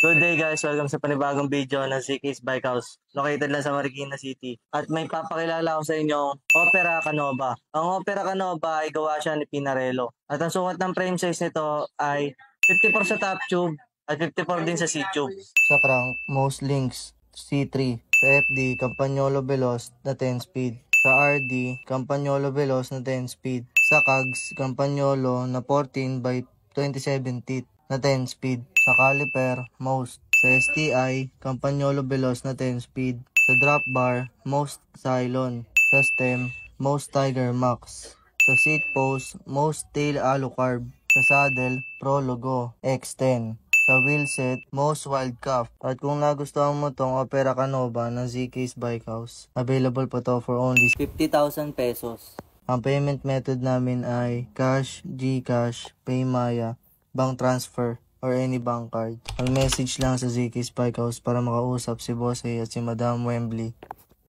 Good day guys, welcome sa panibagong video ng ZK's Bike House. Located lang sa Marikina City. At may papakilala ko sa inyo, Opera Canova. Ang Opera Canova ay gawa siya ni Pinarello. At ang sukat ng frame size nito ay 54 sa top tube at 54 din sa C-tube. Sa crank, most links, C3. Sa FD, Campagnolo Veloz na 10 speed. Sa RD, Campagnolo Veloz na 10 speed. Sa CAGS, Campagnolo na 14 by 27 teeth na 10 speed. Sa caliper, most. Sa STI, Campagnolo Veloz na 10 speed. Sa drop bar, most Cylon. Sa stem, most Tiger Max. Sa seat post, most tail alucarb. Sa saddle, Pro Logo X10. Sa wheelset, most Wild Cuff. At kung nagustuhan mo tong Opera Canova ng ZK's Bike House, available po to for only 50,000 pesos. Ang payment method namin ay cash, GCash, Paymaya, bank transfer, or any bank card. Mag-message lang sa ZK's Bike House para makausap si Boss A at si Madam Wembley.